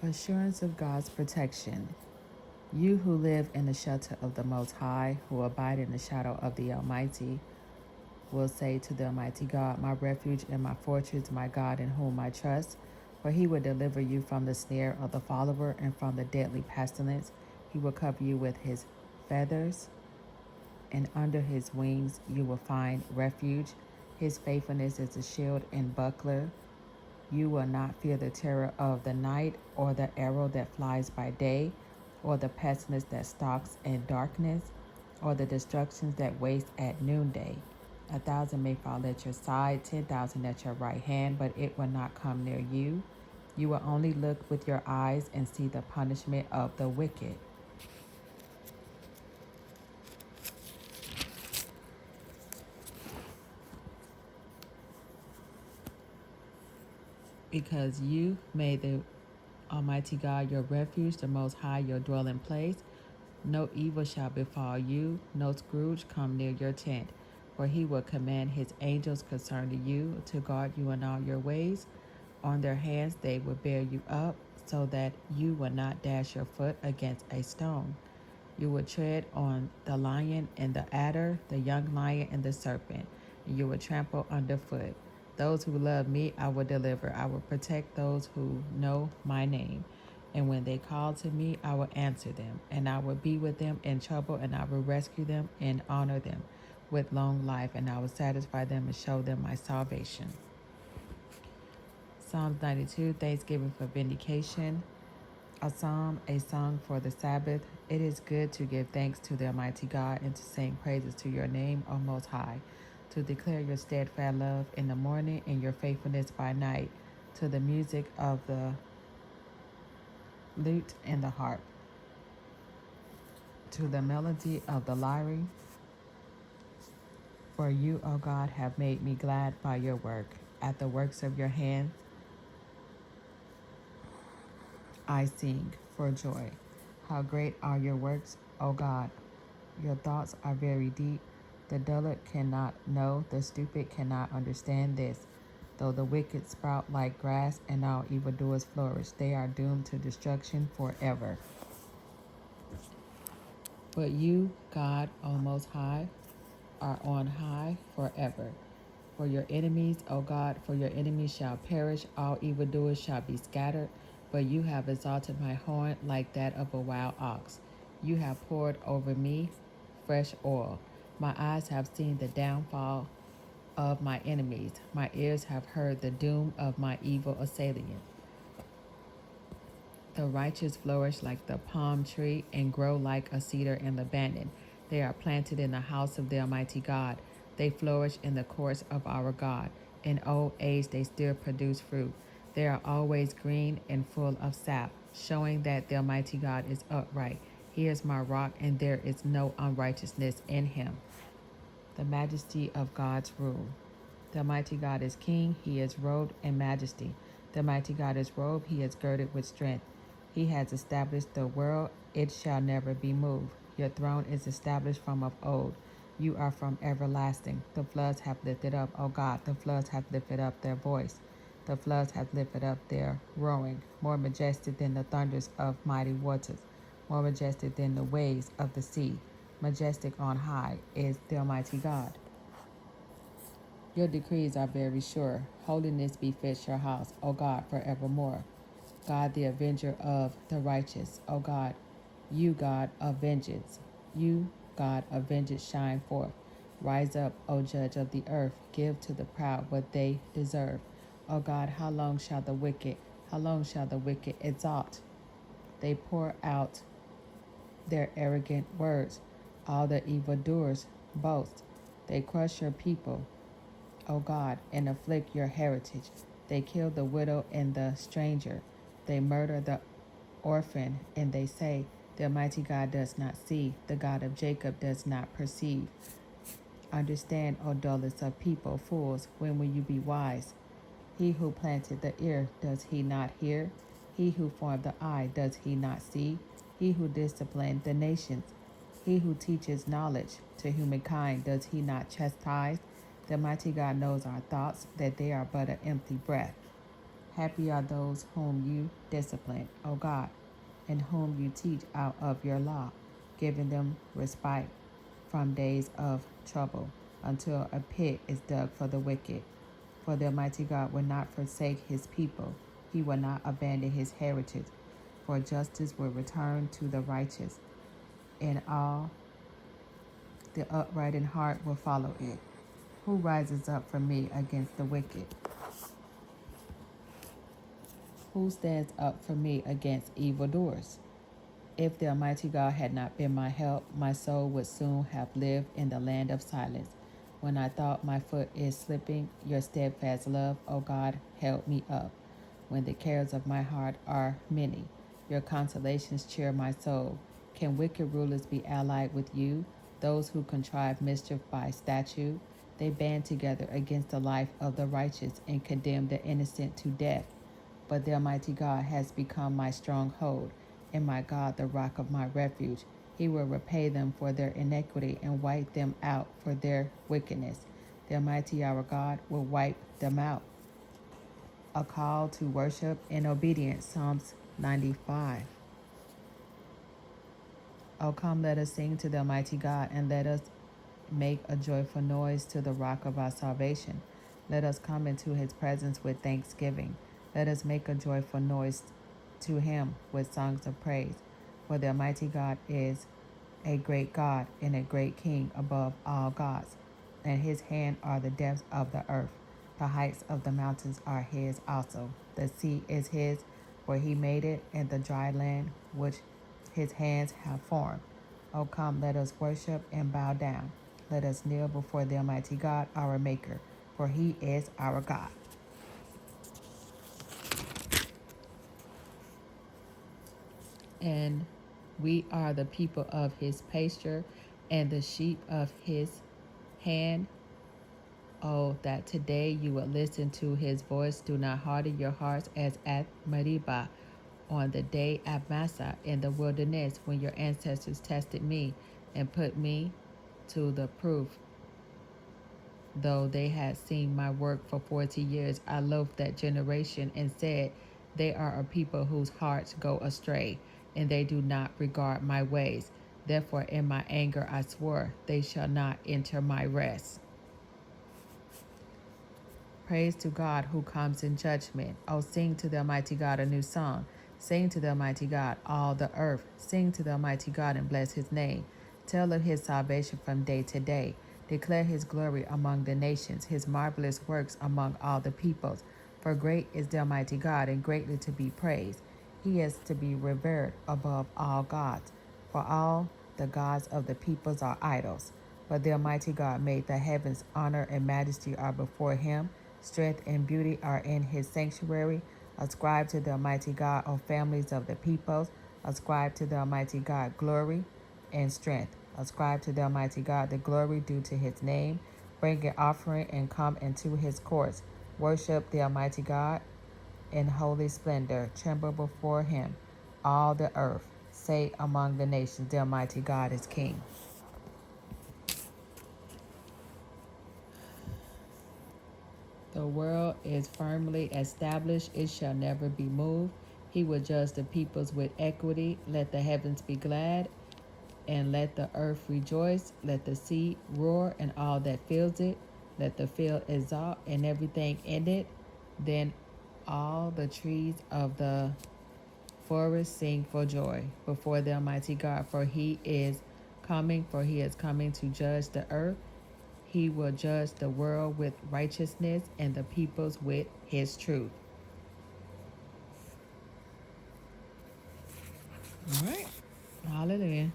Assurance of God's protection. You who live in the shelter of the Most High, who abide in the shadow of the Almighty, will say to the Almighty God, my refuge and my fortress, my God in whom I trust. For he will deliver you from the snare of the follower and from the deadly pestilence. He will cover you with his feathers, and under his wings you will find refuge. His faithfulness is a shield and buckler. You will not fear the terror of the night, or the arrow that flies by day, or the pestilence that stalks in darkness, or the destructions that waste at noonday. 1,000 may fall at your side, 10,000 at your right hand, but it will not come near you. You will only look with your eyes and see the punishment of the wicked. Because you made the Almighty God your refuge, the Most High your dwelling place, no evil shall befall you, no scourge come near your tent. For he will command his angels concerning you to guard you in all your ways. On their hands they will bear you up, so that you will not dash your foot against a stone. You will tread on the lion and the adder, the young lion and the serpent, and you will trample underfoot. Those who love me I will deliver. I will protect those who know my name. And when they call to me, I will answer them, and I will be with them in trouble, and I will rescue them and honor them with long life, and I will satisfy them and show them my salvation. Psalms 92, Thanksgiving for vindication. A psalm, a song for the Sabbath. It is good to give thanks to the Almighty God and to sing praises to your name, O Most High, to declare your steadfast love in the morning and your faithfulness by night, to the music of the lute and the harp, to the melody of the lyre. For you, O God, have made me glad by your work. At the works of your hands I sing for joy. How great are your works, O God! Your thoughts are very deep. The dullard cannot know, the stupid cannot understand this. Though the wicked sprout like grass and all evildoers flourish, they are doomed to destruction forever. But you, God, O Most High, are on high forever. For your enemies, O God, for your enemies shall perish, all evildoers shall be scattered. But you have exalted my horn like that of a wild ox. You have poured over me fresh oil. My eyes have seen the downfall of my enemies. My ears have heard the doom of my evil assailant. The righteous flourish like the palm tree and grow like a cedar in Lebanon. They are planted in the house of the Almighty God. They flourish in the courts of our God. In old age they still produce fruit. They are always green and full of sap, showing that the Almighty God is upright. He is my rock, and there is no unrighteousness in him. The majesty of God's rule. The Almighty God is king. He is robed in majesty. The Almighty God is robed. He is girded with strength. He has established the world. It shall never be moved. Your throne is established from of old. You are from everlasting. The floods have lifted up, O God. The floods have lifted up their voice. The floods have lifted up their roaring, more majestic than the thunders of mighty waters, more majestic than the waves of the sea. Majestic on high is the Almighty God. Your decrees are very sure. Holiness befits your house, O God, forevermore. God, the avenger of the righteous, O God, you, God of vengeance, you, God of vengeance, shine forth. Rise up, O judge of the earth, give to the proud what they deserve. O God, how long shall the wicked exalt? They pour out their arrogant words. All the evildoers boast. They crush your people, O God, and afflict your heritage. They kill the widow and the stranger. They murder the orphan, and they say, the Almighty God does not see, the God of Jacob does not perceive. Understand, O dullest of people, fools, when will you be wise? He who planted the ear, does he not hear? He who formed the eye, does he not see? He who disciplined the nations, he who teaches knowledge to humankind, does he not chastise? The mighty God knows our thoughts, that they are but an empty breath. Happy are those whom you discipline, O God, and whom you teach out of your law, giving them respite from days of trouble, until a pit is dug for the wicked. For the Almighty God will not forsake his people, he will not abandon his heritage, for justice will return to the righteous, and all the upright in heart will follow it. Who rises up for me against the wicked? Who stands up for me against evildoers? If the Almighty God had not been my help, my soul would soon have lived in the land of silence. When I thought my foot is slipping, your steadfast love, O God, held me up. When the cares of my heart are many, your consolations cheer my soul. Can wicked rulers be allied with you, those who contrive mischief by statute? They band together against the life of the righteous and condemn the innocent to death. But the Almighty God has become my stronghold, and my God the rock of my refuge. He will repay them for their iniquity and wipe them out for their wickedness. The Almighty our God will wipe them out. A call to worship and obedience, Psalms 95. Oh, come, let us sing to the Almighty God, and let us make a joyful noise to the rock of our salvation. Let us come into his presence with thanksgiving. Let us make a joyful noise to him with songs of praise. For the Almighty God is a great God and a great King above all gods, and his hand are the depths of the earth. The heights of the mountains are his also. The sea is his, for he made it, and the dry land which his hands have formed. O come, let us worship and bow down. Let us kneel before the Almighty God, our Maker, for he is our God. And we are the people of his pasture and the sheep of his hand. Oh, that today you would listen to his voice. Do not harden your hearts as at Meribah, on the day at Massah in the wilderness, when your ancestors tested me and put me to the proof. Though they had seen my work for 40 years, I loathed that generation and said, they are a people whose hearts go astray, and they do not regard my ways. Therefore in my anger I swore, they shall not enter my rest. Praise to God who comes in judgment. Oh, sing to the Almighty God a new song. Sing to the Almighty God, all the earth. Sing to the Almighty God and bless his name. Tell of his salvation from day to day. Declare his glory among the nations, his marvelous works among all the peoples. For great is the Almighty God, and greatly to be praised. He is to be revered above all gods. For all the gods of the peoples are idols. But the Almighty God made the heavens. Honor and majesty are before him. Strength and beauty are in his sanctuary. Ascribe to the Almighty God, O families of the peoples. Ascribe to the Almighty God glory and strength. Ascribe to the Almighty God the glory due to his name. Bring an offering and come into his courts. Worship the Almighty God in holy splendor. Tremble before him, all the earth. Say among the nations, the Almighty God is king. The world is firmly established, it shall never be moved. He will judge the peoples with equity. Let the heavens be glad, and let the earth rejoice. Let the sea roar, and all that fills it. Let the field exult, and everything in it. Then all the trees of the forest sing for joy before the Almighty God, for he is coming to judge the earth. He will judge the world with righteousness and the peoples with his truth. All right. Hallelujah.